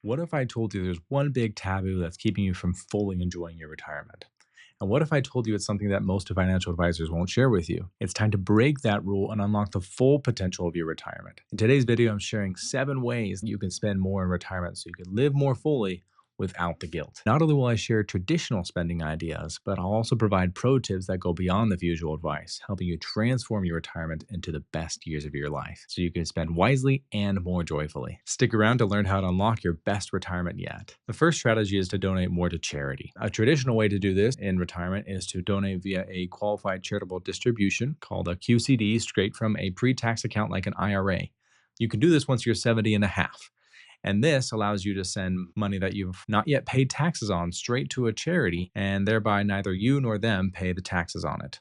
What if I told you there's one big taboo that's keeping you from fully enjoying your retirement? And what if I told you it's something that most financial advisors won't share with you? It's time to break that rule and unlock the full potential of your retirement. In today's video, I'm sharing 7 ways you can spend more in retirement so you can live more fully without the guilt. Not only will I share traditional spending ideas, but I'll also provide pro tips that go beyond the usual advice, helping you transform your retirement into the best years of your life so you can spend wisely and more joyfully. Stick around to learn how to unlock your best retirement yet. The first strategy is to donate more to charity. A traditional way to do this in retirement is to donate via a qualified charitable distribution called a QCD straight from a pre-tax account like an IRA. You can do this once you're 70 and a half. And this allows you to send money that you've not yet paid taxes on straight to a charity, and thereby neither you nor them pay the taxes on it.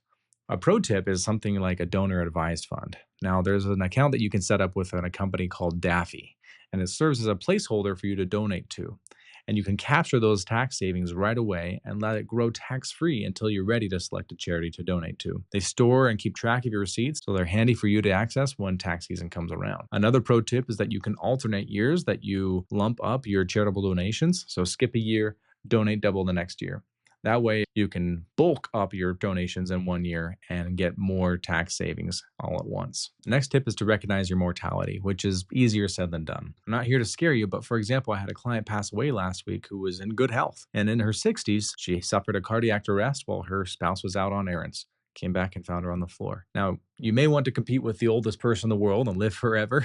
A pro tip is something like a donor advised fund. Now, there's an account that you can set up with a company called Daffy, and it serves as a placeholder for you to donate to. And you can capture those tax savings right away and let it grow tax free until you're ready to select a charity to donate to. They store and keep track of your receipts, so they're handy for you to access when tax season comes around. Another pro tip is that you can alternate years that you lump up your charitable donations. So skip a year, donate double the next year. That way, you can bulk up your donations in one year and get more tax savings all at once. The next tip is to recognize your mortality, which is easier said than done. I'm not here to scare you, but for example, I had a client pass away last week who was in good health. And in her 60s, she suffered a cardiac arrest while her spouse was out on errands. Came back and found her on the floor. Now, you may want to compete with the oldest person in the world and live forever,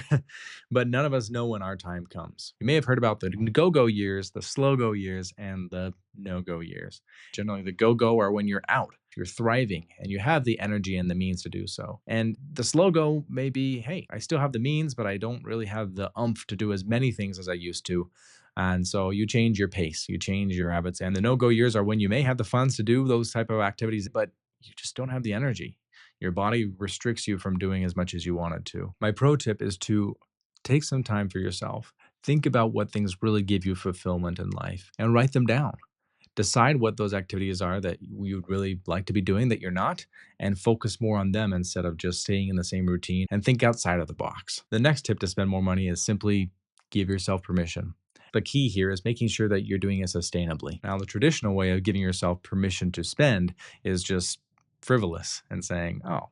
but none of us know when our time comes. You may have heard about the go-go years, the slow-go years, and the no-go years. Generally, the go-go are when you're out, you're thriving, and you have the energy and the means to do so. And the slow-go may be, hey, I still have the means, but I don't really have the oomph to do as many things as I used to. And so you change your pace, you change your habits. And the no-go years are when you may have the funds to do those type of activities, but you just don't have the energy. Your body restricts you from doing as much as you wanted to. My pro tip is to take some time for yourself. Think about what things really give you fulfillment in life and write them down. Decide what those activities are that you'd really like to be doing that you're not, and focus more on them instead of just staying in the same routine and think outside of the box. The next tip to spend more money is simply give yourself permission. The key here is making sure that you're doing it sustainably. Now, the traditional way of giving yourself permission to spend is just frivolous and saying, oh,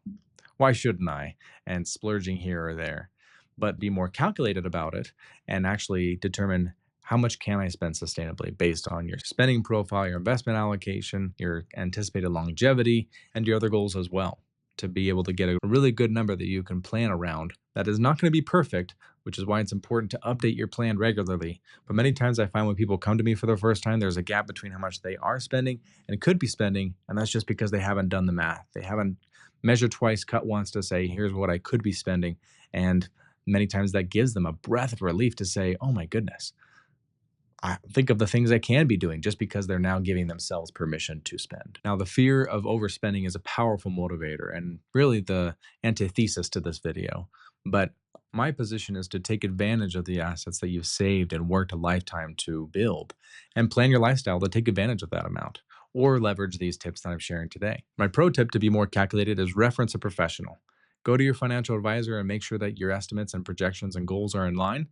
why shouldn't I? And splurging here or there. But be more calculated about it and actually determine how much can I spend sustainably based on your spending profile, your investment allocation, your anticipated longevity, and your other goals as well, to be able to get a really good number that you can plan around. That is not going to be perfect, which is why it's important to update your plan regularly. But many times I find when people come to me for the first time, there's a gap between how much they are spending and could be spending, and that's just because they haven't done the math. They haven't measured twice, cut once to say, here's what I could be spending. And many times that gives them a breath of relief to say, oh my goodness, I think of the things I can be doing just because they're now giving themselves permission to spend. Now, the fear of overspending is a powerful motivator and really the antithesis to this video. But my position is to take advantage of the assets that you've saved and worked a lifetime to build and plan your lifestyle to take advantage of that amount or leverage these tips that I'm sharing today. My pro tip to be more calculated is reference a professional. Go to your financial advisor and make sure that your estimates and projections and goals are in line.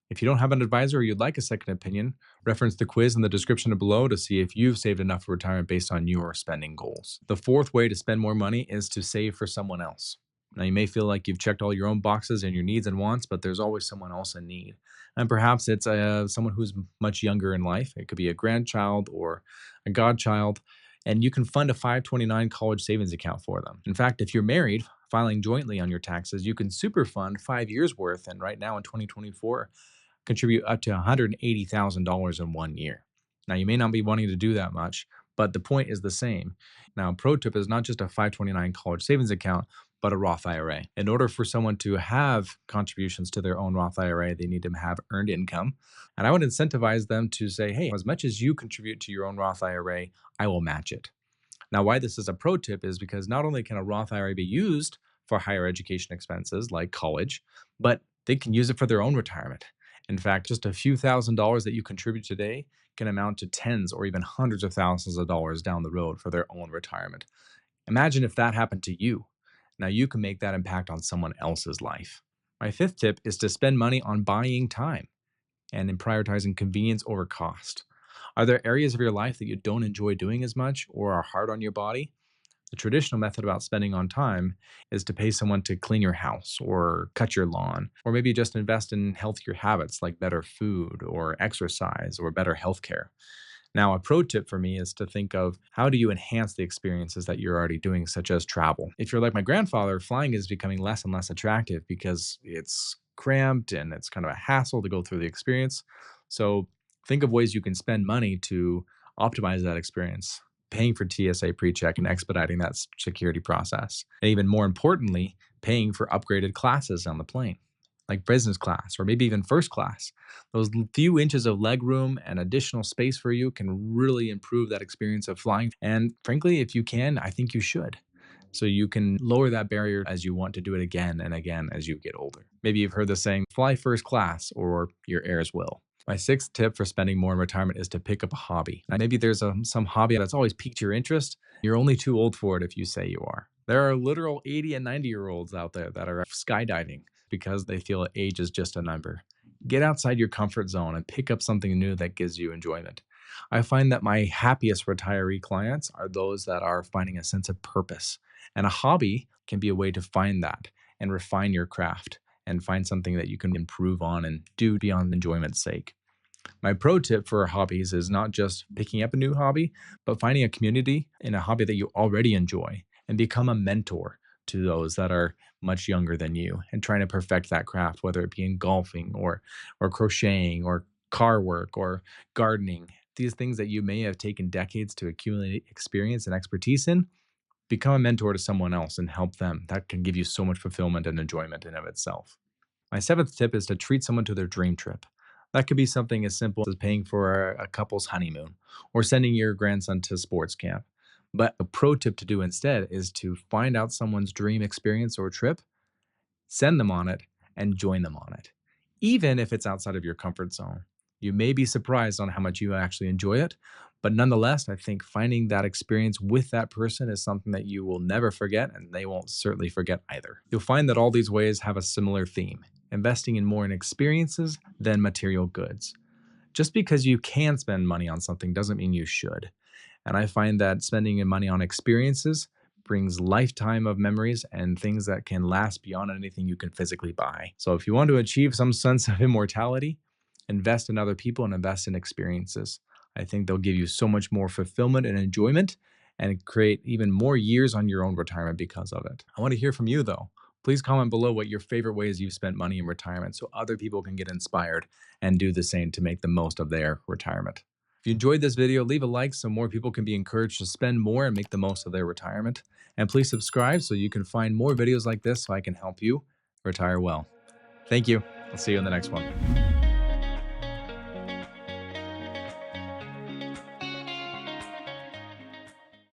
If you don't have an advisor or you'd like a second opinion, reference the quiz in the description below to see if you've saved enough for retirement based on your spending goals. The fourth way to spend more money is to save for someone else. Now, you may feel like you've checked all your own boxes and your needs and wants, but there's always someone else in need. And perhaps it's someone who's much younger in life. It could be a grandchild or a godchild, and you can fund a 529 college savings account for them. In fact, if you're married, filing jointly on your taxes, you can super fund 5 years worth, and right now in 2024, contribute up to $180,000 in 1 year. Now, you may not be wanting to do that much, but the point is the same. Now, pro tip is not just a 529 college savings account, but a Roth IRA. In order for someone to have contributions to their own Roth IRA, they need to have earned income. And I would incentivize them to say, hey, as much as you contribute to your own Roth IRA, I will match it. Now, why this is a pro tip is because not only can a Roth IRA be used for higher education expenses like college, but they can use it for their own retirement. In fact, just a few $1,000s that you contribute today can amount to tens or even hundreds of thousands of dollars down the road for their own retirement. Imagine if that happened to you. Now you can make that impact on someone else's life. My fifth tip is to spend money on buying time. and in prioritizing convenience over cost. Are there areas of your life that you don't enjoy doing as much or are hard on your body? The traditional method about spending on time is to pay someone to clean your house or cut your lawn, or maybe just invest in healthier habits like better food or exercise or better healthcare. Now, a pro tip for me is to think of how do you enhance the experiences that you're already doing, such as travel. If you're like my grandfather, flying is becoming less and less attractive because it's cramped and it's kind of a hassle to go through the experience. So think of ways you can spend money to optimize that experience, paying for TSA pre-check and expediting that security process. And even more importantly, paying for upgraded classes on the plane, like business class or maybe even first class. Those few inches of leg room and additional space for you can really improve that experience of flying. And frankly, if you can, I think you should. So you can lower that barrier as you want to do it again and again as you get older. Maybe you've heard the saying, fly first class or your heirs will. My sixth tip for spending more in retirement is to pick up a hobby. Now, maybe there's some hobby that's always piqued your interest. You're only too old for it if you say you are. There are literal 80 and 90-year-olds out there that are skydiving because they feel age is just a number. Get outside your comfort zone and pick up something new that gives you enjoyment. I find that my happiest retiree clients are those that are finding a sense of purpose. And a hobby can be a way to find that and refine your craft and find something that you can improve on and do beyond enjoyment's sake. My pro tip for hobbies is not just picking up a new hobby, but finding a community in a hobby that you already enjoy and become a mentor to those that are much younger than you and trying to perfect that craft, whether it be in golfing or crocheting or car work or gardening. These things that you may have taken decades to accumulate experience and expertise in, become a mentor to someone else and help them. That can give you so much fulfillment and enjoyment in of itself. My seventh tip is to treat someone to their dream trip. That could be something as simple as paying for a couple's honeymoon or sending your grandson to sports camp. But a pro tip to do instead is to find out someone's dream experience or trip, send them on it, and join them on it, even if it's outside of your comfort zone. You may be surprised on how much you actually enjoy it, but nonetheless, I think finding that experience with that person is something that you will never forget, and they won't certainly forget either. You'll find that all these ways have a similar theme, investing in more in experiences than material goods. Just because you can spend money on something doesn't mean you should. And I find that spending your money on experiences brings lifetime of memories and things that can last beyond anything you can physically buy. So if you want to achieve some sense of immortality, invest in other people and invest in experiences. I think they'll give you so much more fulfillment and enjoyment and create even more years on your own retirement because of it. I want to hear from you though. Please comment below what your favorite ways you've spent money in retirement so other people can get inspired and do the same to make the most of their retirement. If you enjoyed this video, leave a like so more people can be encouraged to spend more and make the most of their retirement. And please subscribe so you can find more videos like this so I can help you retire well. Thank you. I'll see you in the next one.